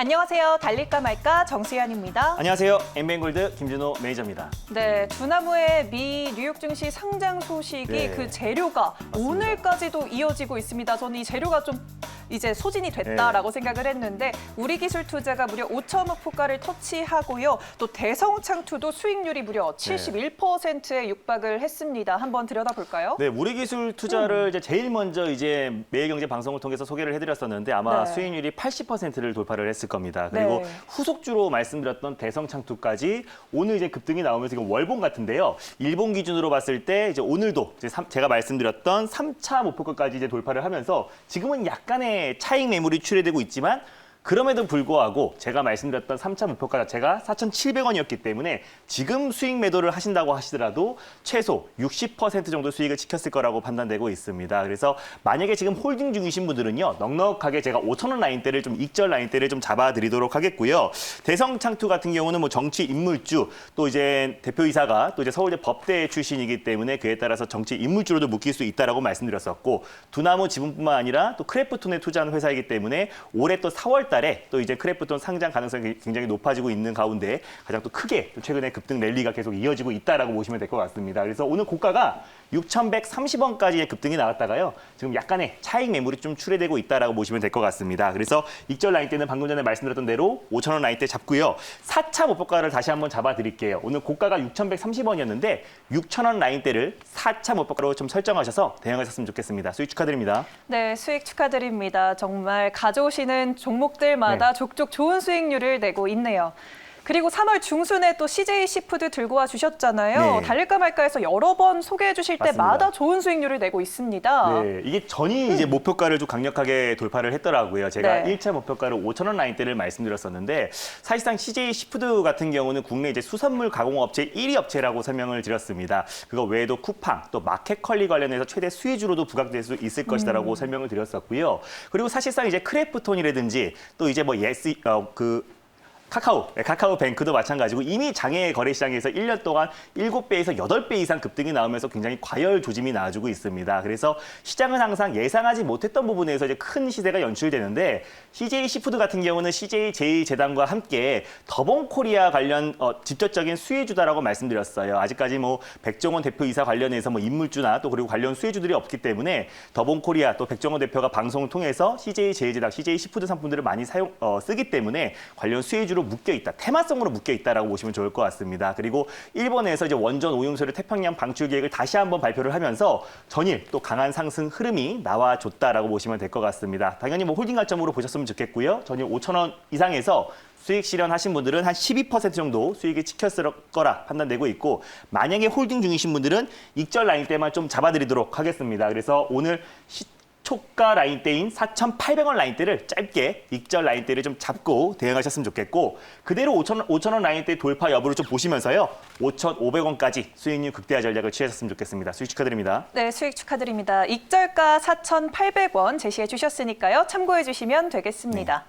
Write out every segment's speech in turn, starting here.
안녕하세요. 달릴까 말까 정수연입니다. 안녕하세요. 엠뱅골드 김준호 매니저입니다. 네, 두나무의 미 뉴욕 증시 상장 소식이 네. 그 재료가 맞습니다. 오늘까지도 이어지고 있습니다. 저는 이 재료가 좀 이제 소진이 됐다라고 생각을 했는데 우리기술투자가 무려 5천억 호가를 터치하고요. 또 대성창투도 수익률이 무려 71%에 육박을 했습니다. 한번 들여다볼까요? 네, 우리기술 투자를 이제 제일 먼저 이제 매일경제 방송을 통해서 소개를 해드렸었는데 아마 네. 수익률이 80%를 돌파를 했을 겁니다. 그리고 네. 후속주로 말씀드렸던 대성창투까지 오늘 이제 급등이 나오면서 지금 월봉 같은데요. 일본 기준으로 봤을 때 이제 오늘도 이제 제가 말씀드렸던 3차 목표가까지 이제 돌파를 하면서 지금은 약간의 차익 매물이 출회되고 있지만 그럼에도 불구하고 제가 말씀드렸던 3차 목표가 자체가 4,700원이었기 때문에 지금 수익 매도를 하신다고 하시더라도 최소 60% 정도 수익을 지켰을 거라고 판단되고 있습니다. 그래서 만약에 지금 홀딩 중이신 분들은요. 넉넉하게 제가 5,000원 라인대를 좀 익절 라인대를 좀 잡아드리도록 하겠고요. 대성창투 같은 경우는 뭐 정치 인물주 또 이제 대표이사가 또 이제 서울대 법대 출신이기 때문에 그에 따라서 정치 인물주로도 묶일 수 있다라고 말씀드렸었고 두나무 지분뿐만 아니라 또 크래프톤에 투자한 회사이기 때문에 올해 또 4월 달에 또 이제 크래프톤 상장 가능성이 굉장히 높아지고 있는 가운데 가장 또 크게 최근에 급등 랠리가 계속 이어지고 있다라고 보시면 될 것 같습니다. 그래서 오늘 고가가 6,130원까지의 급등이 나왔다가요. 지금 약간의 차익 매물이 좀 출회되고 있다라고 보시면 될 것 같습니다. 그래서 익절 라인 때는 방금 전에 말씀드렸던 대로 5,000원 라인 때 잡고요. 4차 목표가를 다시 한번 잡아드릴게요. 오늘 고가가 6,130원이었는데 6,000원 라인 대를 4차 목표가로 좀 설정하셔서 대응하셨으면 좋겠습니다. 수익 축하드립니다. 네, 수익 축하드립니다. 정말 가져오시는 종목들마다 네. 족족 좋은 수익률을 내고 있네요. 그리고 3월 중순에 또 CJ 시푸드 들고 와 주셨잖아요. 네. 달릴까 말까 해서 여러 번 소개해 주실 맞습니다. 때마다 좋은 수익률을 내고 있습니다. 네, 이게 전이 이제 목표가를 좀 강력하게 돌파를 했더라고요. 제가 네. 1차 목표가를 5,000원 라인대를 말씀드렸었는데 사실상 CJ 시푸드 같은 경우는 국내 이제 수산물 가공업체 1위 업체라고 설명을 드렸습니다. 그거 외에도 쿠팡, 또 마켓컬리 관련해서 최대 수혜주로도 부각될 수 있을 것이라고 설명을 드렸었고요. 그리고 사실상 이제 크래프톤이라든지 또 이제 뭐 카카오뱅크도 마찬가지고 이미 장외 거래 시장에서 1년 동안 7배에서 8배 이상 급등이 나오면서 굉장히 과열 조짐이 나와주고 있습니다. 그래서 시장은 항상 예상하지 못했던 부분에서 이제 큰 시세가 연출되는데 CJ 시푸드 같은 경우는 CJ 제2재단과 함께 더본코리아 관련 직접적인 수혜주다라고 말씀드렸어요. 아직까지 뭐 백종원 대표이사 관련해서 뭐 인물주나 또 그리고 관련 수혜주들이 없기 때문에 더본코리아 또 백종원 대표가 방송을 통해서 CJ 제2재단, CJ 시푸드 상품들을 많이 쓰기 때문에 관련 수혜주로 묶여있다, 테마성으로 묶여있다라고 보시면 좋을 것 같습니다. 그리고 일본에서 이제 원전 오염수를 태평양 방출 계획을 다시 한번 발표를 하면서 전일 또 강한 상승 흐름이 나와줬다라고 보시면 될 것 같습니다. 당연히 뭐 홀딩 관점으로 보셨으면 좋겠고요. 전일 5,000원 이상에서 수익 실현하신 분들은 한 12% 정도 수익이 찍혔을 거라 판단되고 있고 만약에 홀딩 중이신 분들은 익절 라인 때만 좀 잡아드리도록 하겠습니다. 그래서 오늘 초가 라인대인 4,800원 라인대를 짧게 익절 라인대를 좀 잡고 대응하셨으면 좋겠고 그대로 5,000원 라인대 돌파 여부를 좀 보시면서요. 5,500원까지 수익률 극대화 전략을 취하셨으면 좋겠습니다. 수익 축하드립니다. 네, 수익 축하드립니다. 익절가 4,800원 제시해 주셨으니까요. 참고해 주시면 되겠습니다.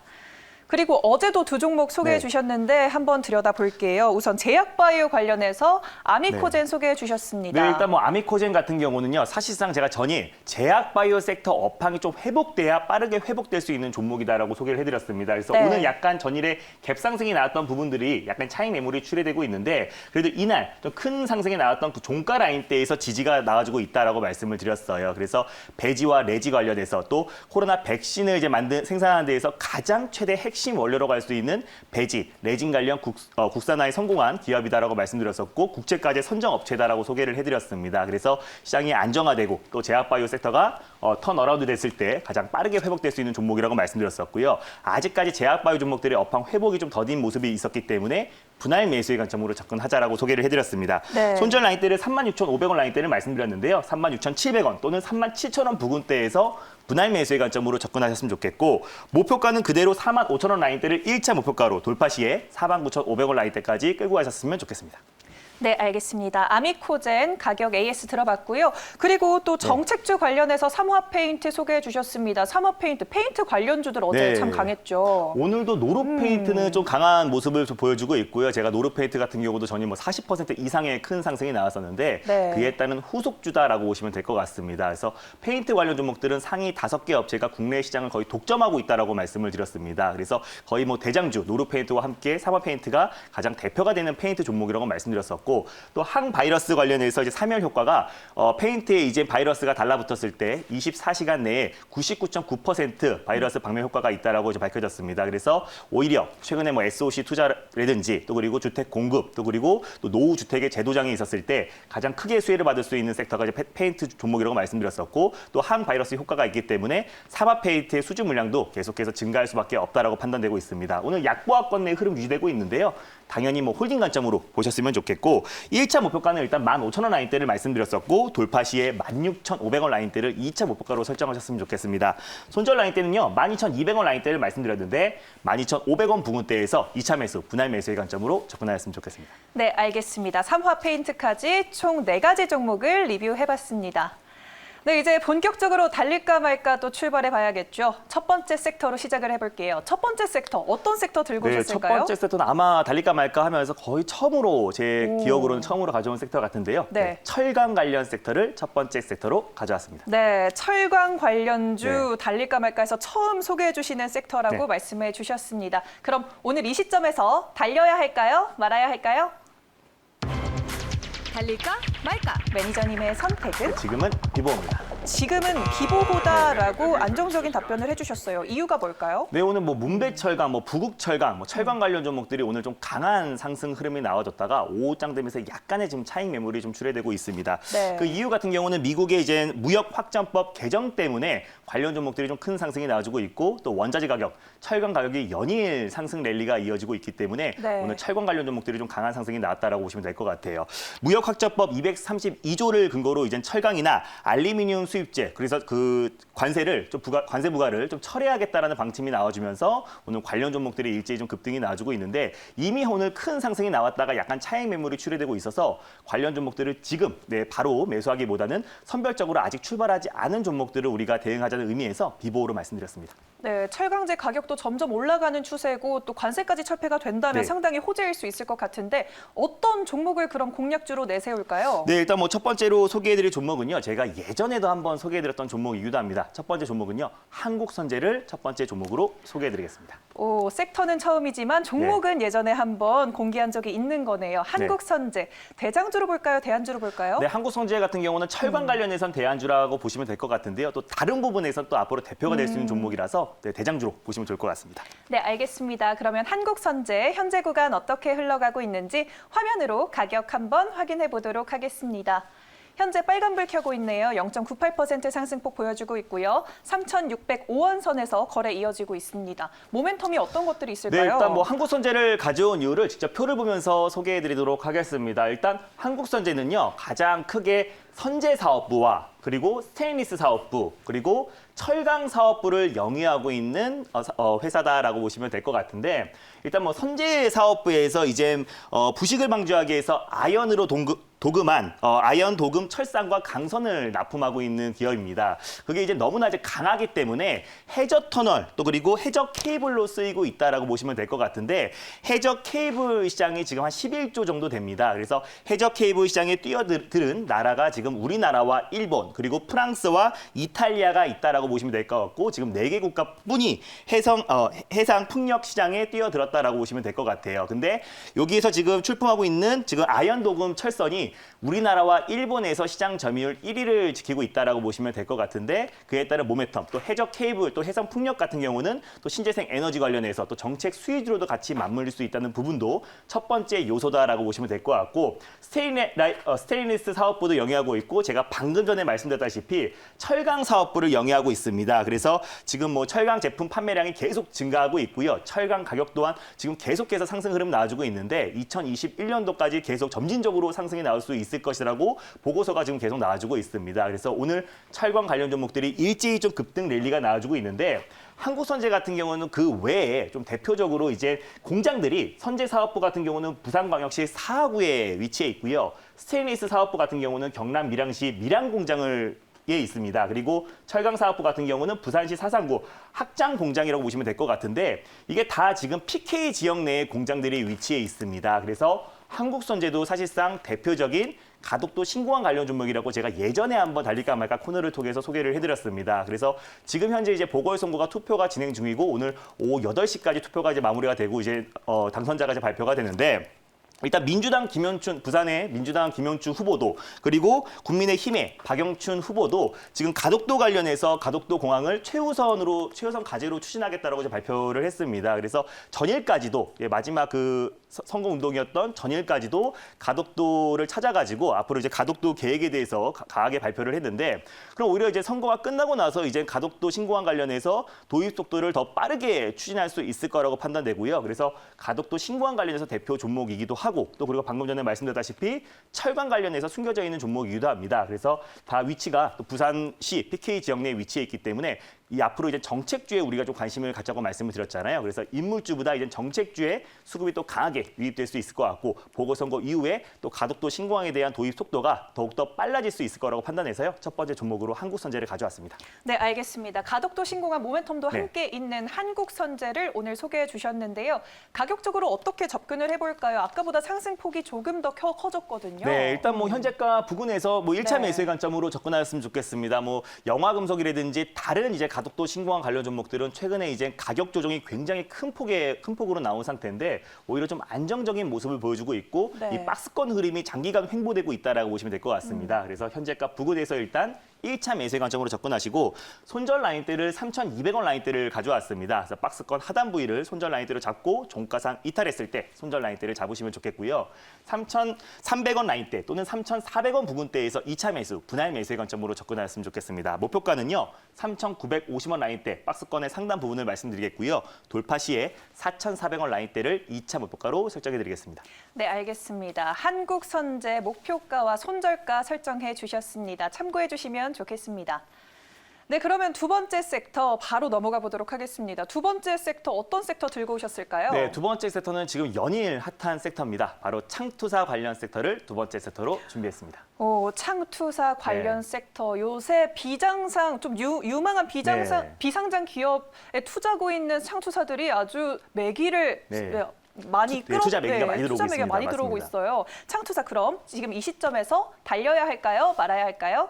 그리고 어제도 두 종목 소개해 주셨는데 한번 들여다볼게요. 우선 제약바이오 관련해서 아미코젠 소개해 주셨습니다. 네, 일단 뭐 아미코젠 같은 경우는요. 사실상 제가 전일 제약바이오 섹터 업황이 좀 회복돼야 빠르게 회복될 수 있는 종목이다라고 소개를 해드렸습니다. 그래서 네. 오늘 약간 전일에 갭상승이 나왔던 부분들이 약간 차익 매물이 출회되고 있는데 그래도 이날 좀 큰 상승이 나왔던 그 종가 라인대에서 지지가 나와주고 있다라고 말씀을 드렸어요. 그래서 배지와 레지 관련해서 또 코로나 백신을 이제 생산하는 데에서 가장 최대 핵심 원료로 갈 수 있는 배지, 레진 관련 국산화에 성공한 기업이다라고 말씀드렸었고 국제까지 선정 업체다라고 소개를 해드렸습니다. 그래서 시장이 안정화되고 또 제약바이오 섹터가 턴어라운드 됐을 때 가장 빠르게 회복될 수 있는 종목이라고 말씀드렸었고요. 아직까지 제약바이오 종목들의 업황 회복이 좀 더딘 모습이 있었기 때문에 분할 매수의 관점으로 접근하자라고 소개를 해드렸습니다. 네. 손절 라인대를 36,500원 라인대를 말씀드렸는데요. 36,700원 또는 37,000원 부근대에서 분할 매수의 관점으로 접근하셨으면 좋겠고 목표가는 그대로 45,000원 라인대를 1차 목표가로 돌파 시에 49,500원 라인대까지 끌고 가셨으면 좋겠습니다. 네, 알겠습니다. 아미코젠 가격 AS 들어봤고요. 그리고 또 정책주 관련해서 삼화페인트 소개해 주셨습니다. 삼화페인트, 페인트 관련주들 어제 네. 참 강했죠. 오늘도 노르페인트는 좀 강한 모습을 좀 보여주고 있고요. 제가 노르페인트 같은 경우도 전일 뭐 40% 이상의 큰 상승이 나왔었는데 네. 그에 따른 후속주다라고 보시면 될 것 같습니다. 그래서 페인트 관련 종목들은 상위 5개 업체가 국내 시장을 거의 독점하고 있다라고 말씀을 드렸습니다. 그래서 거의 뭐 대장주 노르페인트와 함께 삼화페인트가 가장 대표가 되는 페인트 종목이라고 말씀드렸었고 또 항바이러스 관련해서 이제 사멸 효과가 페인트에 이제 바이러스가 달라붙었을 때 24시간 내에 99.9% 바이러스 박멸 효과가 있다라고 이제 밝혀졌습니다. 그래서 오히려 최근에 뭐 SOC 투자라든지 또 그리고 주택 공급 또 그리고 또 노후 주택의 재도장이 있었을 때 가장 크게 수혜를 받을 수 있는 섹터가 이제 페인트 종목이라고 말씀드렸었고 또 항바이러스 효과가 있기 때문에 삼화페인트의 수주 물량도 계속해서 증가할 수밖에 없다라고 판단되고 있습니다. 오늘 약보합권 내 흐름 유지되고 있는데요. 당연히 뭐 홀딩 관점으로 보셨으면 좋겠고 1차 목표가는 일단 15,000원 라인대를 말씀드렸었고 돌파 시에 16,500원 라인대를 2차 목표가로 설정하셨으면 좋겠습니다. 손절 라인대는요. 12,200원 라인대를 말씀드렸는데 12,500원 부근대에서 2차 매수, 분할 매수의 관점으로 접근하였으면 좋겠습니다. 네, 알겠습니다. 삼화페인트까지 총 4가지 종목을 리뷰해봤습니다. 네, 이제 본격적으로 달릴까 말까 또 출발해 봐야겠죠. 첫 번째 섹터로 시작을 해볼게요. 첫 번째 섹터, 어떤 섹터 들고 네, 첫 오셨을까요? 번째 섹터는 아마 달릴까 말까 하면서 거의 처음으로 제 기억으로는 처음으로 가져온 섹터 같은데요. 네. 철강 관련 섹터를 첫 번째 섹터로 가져왔습니다. 네, 철강 관련주 네. 달릴까 말까 해서 처음 소개해 주시는 섹터라고 네. 말씀해 주셨습니다. 그럼 오늘 이 시점에서 달려야 할까요? 말아야 할까요? 달릴까 말까? 매니저님의 선택은? 지금은 비보입니다. 지금은 기보보다라고 안정적인 답변을 해주셨어요. 이유가 뭘까요? 네, 오늘 뭐 문배철강, 뭐 부국철강, 뭐 철강 관련 종목들이 오늘 좀 강한 상승 흐름이 나와줬다가 오후장 되면서 약간의 지금 차익 매물이 좀 출회되고 있습니다. 네. 그 이유 같은 경우는 미국의 이제 무역 확장법 개정 때문에 관련 종목들이 좀 큰 상승이 나와주고 있고 또 원자재 가격, 철강 가격이 연일 상승 랠리가 이어지고 있기 때문에 네. 오늘 철강 관련 종목들이 좀 강한 상승이 나왔다라고 보시면 될 것 같아요. 무역 확장법 232조를 근거로 이제 철강이나 알루미늄 수입제 그래서 그 관세를 좀 관세 부과를 좀 철회하겠다라는 방침이 나와주면서 오늘 관련 종목들이 일제히 좀 급등이 나와주고 있는데 이미 오늘 큰 상승이 나왔다가 약간 차익 매물이 출회되고 있어서 관련 종목들을 지금 바로 매수하기보다는 선별적으로 아직 출발하지 않은 종목들을 우리가 대응하자는 의미에서 비보호로 말씀드렸습니다. 네, 철강제 가격도 점점 올라가는 추세고 또 관세까지 철폐가 된다면 네. 상당히 호재일 수 있을 것 같은데 어떤 종목을 그럼 공략주로 내세울까요? 네, 일단 뭐 첫 번째로 소개해드릴 종목은요. 제가 예전에도 한번 소개해드렸던 종목이기도 합니다. 첫 번째 종목은요. 한국선제를 첫 번째 종목으로 소개해드리겠습니다. 오, 섹터는 처음이지만 종목은 예전에 한번 공개한 적이 있는 거네요. 한국선제, 대장주로 볼까요? 대안주로 볼까요? 네, 한국선제 같은 경우는 철강 관련해선 대안주라고 보시면 될 것 같은데요. 또 다른 부분에선 또 앞으로 대표가 될 수 있는 종목이라서 대장주로 보시면 좋을 것 같습니다. 네, 알겠습니다. 그러면 한국선제 현재 구간 어떻게 흘러가고 있는지 화면으로 가격 한번 확인해 보도록 하겠습니다. 현재 빨간불 켜고 있네요. 0.98% 상승폭 보여주고 있고요. 3,605원 선에서 거래 이어지고 있습니다. 모멘텀이 어떤 것들이 있을까요? 네, 일단 뭐 한국선제를 가져온 이유를 직접 표를 보면서 소개해드리도록 하겠습니다. 일단 한국선제는요, 가장 크게 선제 사업부와 그리고 스테인리스 사업부 그리고 철강 사업부를 영위하고 있는 회사다라고 보시면 될 것 같은데 일단 뭐 선제 사업부에서 이제 부식을 방지하기 위해서 아연으로 도금한 아연 도금 철산과 강선을 납품하고 있는 기업입니다. 그게 이제 너무나 이제 강하기 때문에 해저 터널 또 그리고 해저 케이블로 쓰이고 있다라고 보시면 될 것 같은데 해저 케이블 시장이 지금 한 11조 정도 됩니다. 그래서 해저 케이블 시장에 뛰어드는 나라가 지금 우리나라와 일본 그리고 프랑스와 이탈리아가 있다라고 보시면 될 것 같고 지금 4개 국가뿐이 해상 풍력 시장에 뛰어들었다라고 보시면 될 것 같아요. 근데 여기에서 지금 출품하고 있는 지금 아연 도금 철선이 우리나라와 일본에서 시장 점유율 1위를 지키고 있다라고 보시면 될 것 같은데 그에 따른 모멘텀 또 해저 케이블 또 해상 풍력 같은 경우는 또 신재생 에너지 관련해서 또 정책 수혜주로도 같이 맞물릴 수 있다는 부분도 첫 번째 요소다라고 보시면 될 것 같고 스테인리스 사업부도 영위하고 있고 제가 방금 전에 말씀드렸다시피 철강 사업부를 영위하고 있습니다. 그래서 지금 뭐 철강 제품 판매량이 계속 증가하고 있고요. 철강 가격 또한 지금 계속해서 상승 흐름 나와주고 있는데 2021년도까지 계속 점진적으로 상승이 나올 나올 수 있을 것이라고 보고서가 지금 계속 나와주고 있습니다. 그래서 오늘 철강 관련 종목들이 일제히 좀 급등 랠리가 나와주고 있는데 한국선제 같은 경우는 그 외에 좀 대표적으로 이제 공장들이 선제사업부 같은 경우는 부산광역시 사하구에 위치해 있고요. 스테인리스 사업부 같은 경우는 경남 밀양시 밀양공장을 예 있습니다. 그리고 철강 사업부 같은 경우는 부산시 사상구 학장 공장이라고 보시면 될 것 같은데 이게 다 지금 PK 지역 내에 공장들이 위치해 있습니다. 그래서 한국선제도 사실상 대표적인 가덕도 신공항 관련 종목이라고 제가 예전에 한번 달릴까 말까 코너를 통해서 소개를 해드렸습니다. 그래서 지금 현재 이제 보궐선거가 투표가 진행 중이고 오늘 오후 8시까지 투표가 이제 마무리가 되고 이제 당선자가 이제 발표가 되는데. 일단 민주당 김현춘 부산의 민주당 김현춘 후보도 그리고 국민의힘의 박영춘 후보도 지금 가덕도 관련해서 가덕도 공항을 최우선 과제로 추진하겠다라고 이제 발표를 했습니다. 그래서 전일까지도 마지막 그 선거 운동이었던 전일까지도 가덕도를 찾아가지고 앞으로 이제 가덕도 계획에 대해서 강하게 발표를 했는데 그럼 오히려 이제 선거가 끝나고 나서 이제 가덕도 신공항 관련해서 도입 속도를 더 빠르게 추진할 수 있을 거라고 판단되고요. 그래서 가덕도 신공항 관련해서 대표 종목이기도 하고 또 그리고 방금 전에 말씀드렸다시피 철강 관련해서 숨겨져 있는 종목이기도 합니다. 그래서 다 위치가 또 부산시 PK 지역 내에 위치해 있기 때문에 이 앞으로 이제 정책주에 우리가 좀 관심을 갖자고 말씀을 드렸잖아요. 그래서 인물주보다 이제 정책주에 수급이 또 강하게 유입될 수 있을 것 같고 보궐선거 이후에 또 가덕도 신공항에 대한 도입 속도가 더욱더 빨라질 수 있을 거라고 판단해서요. 첫 번째 종목으로 한국선제를 가져왔습니다. 네, 알겠습니다. 가덕도 신공항 모멘텀도 네. 함께 있는 한국선제를 오늘 소개해 주셨는데요. 가격적으로 어떻게 접근을 해볼까요? 아까보다 상승폭이 조금 더 커졌거든요. 네, 일단 뭐 현재가 부근에서 뭐 1차 네. 매수의 관점으로 접근하였으면 좋겠습니다. 뭐 영화금속이라든지 다른 이제 가덕도 신공항 관련 종목들은 최근에 이제 가격 조정이 굉장히 큰 폭으로 나온 상태인데 오히려 좀 안정적인 모습을 보여주고 있고 네. 이 박스권 흐름이 장기간 횡보되고 있다라고 보시면 될 것 같습니다. 그래서 현재가 부근에서 일단 1차 매수의 관점으로 접근하시고 손절 라인대를 3,200원 라인대를 가져왔습니다. 그래서 박스권 하단 부위를 손절 라인대로 잡고 종가상 이탈했을 때 손절 라인대를 잡으시면 좋겠고요. 3,300원 라인대 또는 3,400원 부근대에서 2차 매수, 분할 매수의 관점으로 접근하셨으면 좋겠습니다. 목표가는요. 3,950원 라인대 박스권의 상단 부분을 말씀드리겠고요. 돌파 시에 4,400원 라인대를 2차 목표가로 설정해드리겠습니다. 네, 알겠습니다. 한국선제 목표가와 손절가 설정해 주셨습니다. 참고해 주시면 좋겠습니다. 네, 그러면 두 번째 섹터 바로 넘어가 보도록 하겠습니다. 두 번째 섹터 어떤 섹터 들고 오셨을까요? 네, 두 번째 섹터는 지금 연일 핫한 섹터입니다. 바로 창투사 관련 섹터를 두 번째 섹터로 준비했습니다. 창투사 관련 네. 섹터 요새 비장상 좀 유망한 네. 비상장 기업에 투자하고 있는 창투사들이 아주 매기를 네. 많이 네, 투자 매기가 많이 들어오고 투자 매기가 있습니다. 많이 들어오고 맞습니다. 있어요. 창투사 그럼 지금 이 시점에서 달려야 할까요? 말아야 할까요?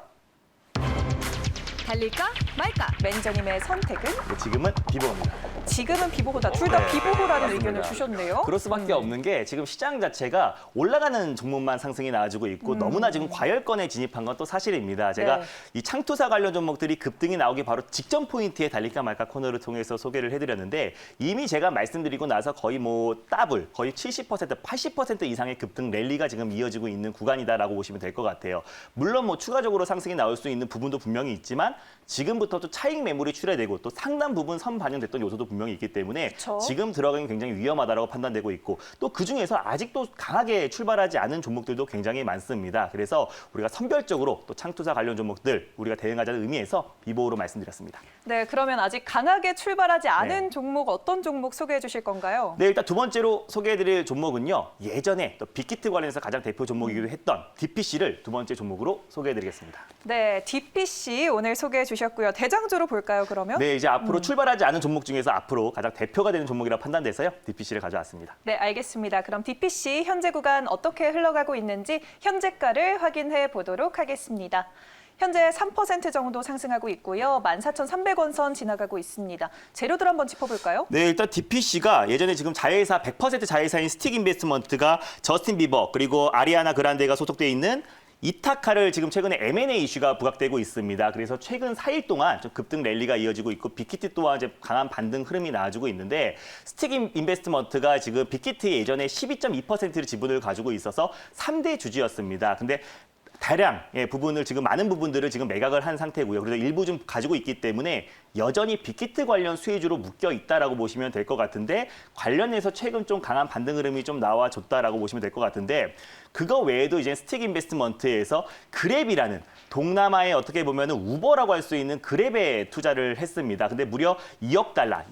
달릴까 말까? 매니저님의 선택은 네, 지금은 비보입니다. 지금은 비보호다. 둘 다 네, 비보호라는 맞습니다. 의견을 주셨네요. 그럴 수밖에 없는 게 지금 시장 자체가 올라가는 종목만 상승이 나와주고 있고 너무나 지금 과열권에 진입한 건 또 사실입니다. 제가 네. 이 창투사 관련 종목들이 급등이 나오기 바로 직전 포인트에 달릴까 말까 코너를 통해서 소개를 해드렸는데 이미 제가 말씀드리고 나서 거의 뭐 더블, 거의 70%, 80% 이상의 급등 랠리가 지금 이어지고 있는 구간이다라고 보시면 될 것 같아요. 물론 뭐 추가적으로 상승이 나올 수 있는 부분도 분명히 있지만 지금부터 또 차익 매물이 출회되고 또 상당 부분 선 반영됐던 요소도 분명히 있기 때문에 그쵸? 지금 들어가긴 굉장히 위험하다라고 판단되고 있고 또 그중에서 아직도 강하게 출발하지 않은 종목들도 굉장히 많습니다. 그래서 우리가 선별적으로 또 창투사 관련 종목들 우리가 대응하자는 의미에서 비보호로 말씀드렸습니다. 네, 그러면 아직 강하게 출발하지 않은 네. 종목 어떤 종목 소개해 주실 건가요? 네, 일단 두 번째로 소개해드릴 종목은요. 예전에 또 빅히트 관련해서 가장 대표 종목이기도 했던 DPC를 두 번째 종목으로 소개해드리겠습니다. 네, DPC 오늘 소개해 주셨고요. 대장주로 볼까요, 그러면? 네, 이제 앞으로 출발하지 않은 종목 중에서 앞으로 가장 대표가 되는 종목이라고 판단돼서요. DPC를 가져왔습니다. 네, 알겠습니다. 그럼 DPC 현재 구간 어떻게 흘러가고 있는지 현재가를 확인해 보도록 하겠습니다. 현재 3% 정도 상승하고 있고요. 14,300원 선 지나가고 있습니다. 재료들 한번 짚어볼까요? 네, 일단 DPC가 예전에 지금 자회사 100% 자회사인 스틱 인베스트먼트가 저스틴 비버 그리고 아리아나 그란데가 소속돼 있는 이타카를 지금 최근에 M&A 이슈가 부각되고 있습니다. 그래서 최근 4일 동안 좀 급등 랠리가 이어지고 있고 빅히트 또한 이제 강한 반등 흐름이 나와주고 있는데 스틱 인베스트먼트가 지금 빅히트의 예전에 12.2%를 지분을 가지고 있어서 3대 주주였습니다. 근데 다량의 부분을 지금 많은 부분들을 지금 매각을 한 상태고요. 그래서 일부 좀 가지고 있기 때문에 여전히 빅히트 관련 수혜주로 묶여 있다라고 보시면 될 것 같은데 관련해서 최근 좀 강한 반등 흐름이 좀 나와줬다라고 보시면 될 것 같은데 그거 외에도 이제 스틱 인베스트먼트에서 그랩이라는 동남아의 어떻게 보면은 우버라고 할 수 있는 그랩에 투자를 했습니다. 근데 무려 2억 달러,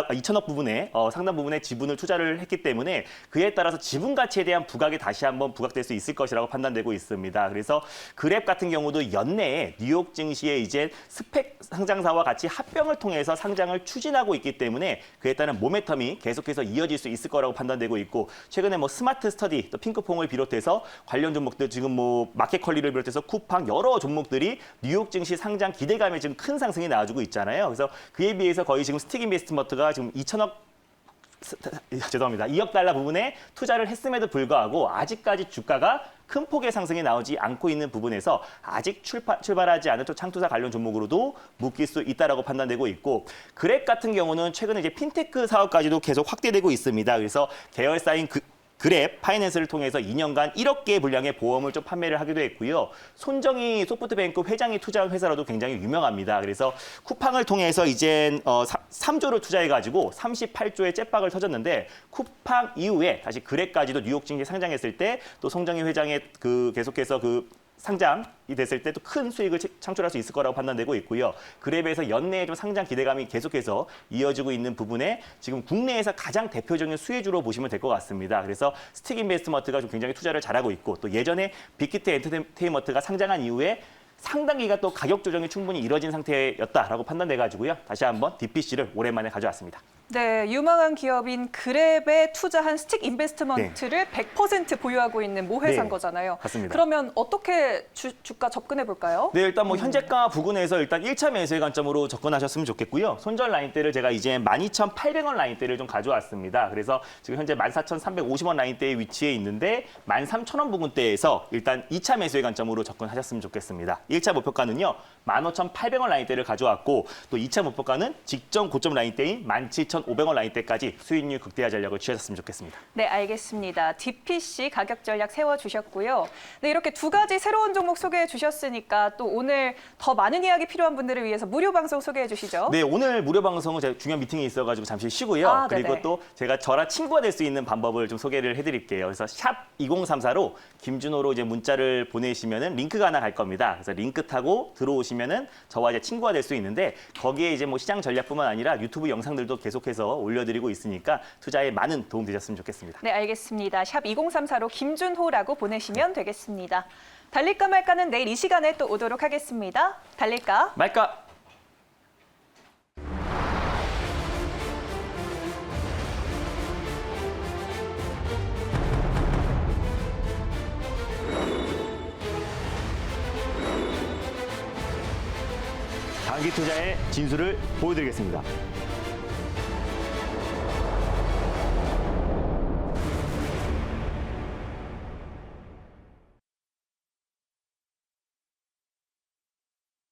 2천억 부분에 상당 부분의 지분을 투자를 했기 때문에 그에 따라서 지분 가치에 대한 부각이 다시 한번 부각될 수 있을 것이라고 판단되고 있습니다. 그래서 그랩 같은 경우도 연내에 뉴욕 증시에 이제 스펙 상장사와 같이 합병을 통해서 상장을 추진하고 있기 때문에 그에 따른 모멘텀이 계속해서 이어질 수 있을 거라고 판단되고 있고 최근에 뭐 스마트 스터디, 또 핑크퐁을 비롯해서 관련 종목들 지금 뭐 마켓컬리를 비롯해서 쿠팡 여러 종목들이 뉴욕 증시 상장 기대감에 지금 큰 상승이 나와주고 있잖아요. 그래서 그에 비해서 거의 지금 스틱 인베스트먼트가 지금 2억 달러 부분에 투자를 했음에도 불구하고 아직까지 주가가 큰 폭의 상승이 나오지 않고 있는 부분에서 아직 출발하지 않은 또 창투사 관련 종목으로도 묶일 수 있다라고 판단되고 있고 그랩 같은 경우는 최근에 이제 핀테크 사업까지도 계속 확대되고 있습니다. 그래서 계열사인 그랩 파이낸스를 통해서 2년간 1억 개의 분량의 보험을 좀 판매를 하기도 했고요. 손정희 소프트뱅크 회장이 투자한 회사로도 굉장히 유명합니다. 그래서 쿠팡을 통해서 이젠 3조를 투자해가지고 38조의 째박을 터졌는데 쿠팡 이후에 다시 그랩까지도 뉴욕 증시에 상장했을 때 또 손정희 회장의 계속해서 상장이 됐을 때 또 큰 수익을 창출할 수 있을 거라고 판단되고 있고요. 그랩에서 연내에 좀 상장 기대감이 계속해서 이어지고 있는 부분에 지금 국내에서 가장 대표적인 수혜주로 보시면 될 것 같습니다. 그래서 스틱 인베스트먼트가 좀 굉장히 투자를 잘하고 있고 또 예전에 빅히트 엔터테인먼트가 상장한 이후에 상당기가 또 가격 조정이 충분히 이뤄진 상태였다라고 판단돼가지고요. 다시 한번 DPC를 오랜만에 가져왔습니다. 네, 유망한 기업인 그랩에 투자한 스틱 인베스트먼트를 100% 보유하고 있는 모회사인 네, 거잖아요. 맞습니다. 그러면 어떻게 주가 접근해 볼까요? 네, 일단 뭐 현재가 부근에서 일단 1차 매수의 관점으로 접근하셨으면 좋겠고요. 손절 라인대를 제가 이제 12,800원 라인대를 좀 가져왔습니다. 그래서 지금 현재 14,350원 라인대에 위치해 있는데 13,000원 부근대에서 일단 2차 매수의 관점으로 접근하셨으면 좋겠습니다. 1차 목표가는요. 15,800원 라인대를 가져왔고 또 2차 목표가는 직전 고점 라인대인 17,500원 라인대까지 수익률 극대화 전략을 취하셨으면 좋겠습니다. 네, 알겠습니다. DPC 가격 전략 세워주셨고요. 네, 이렇게 두 가지 새로운 종목 소개해 주셨으니까 또 오늘 더 많은 이야기 필요한 분들을 위해서 무료 방송 소개해 주시죠. 네, 오늘 무료 방송은 제가 중요한 미팅이 있어가지고 잠시 쉬고요. 그리고 네네. 또 제가 저랑 친구가 될 수 있는 방법을 좀 소개를 해드릴게요. 그래서 샵 2034로 김준호로 이제 문자를 보내시면은 링크가 하나 갈 겁니다. 그래서 링크 타고 들어오시면은 저와 이제 친구가 될 수 있는데 거기에 이제 뭐 시장 전략뿐만 아니라 유튜브 영상들도 계속해서 올려드리고 있으니까 투자에 많은 도움 되셨으면 좋겠습니다. 네, 알겠습니다. 샵 2034로 김준호라고 보내시면 되겠습니다. 달릴까 말까는 내일 이 시간에 또 오도록 하겠습니다. 달릴까? 말까? 장기 투자의 진수를 보여드리겠습니다.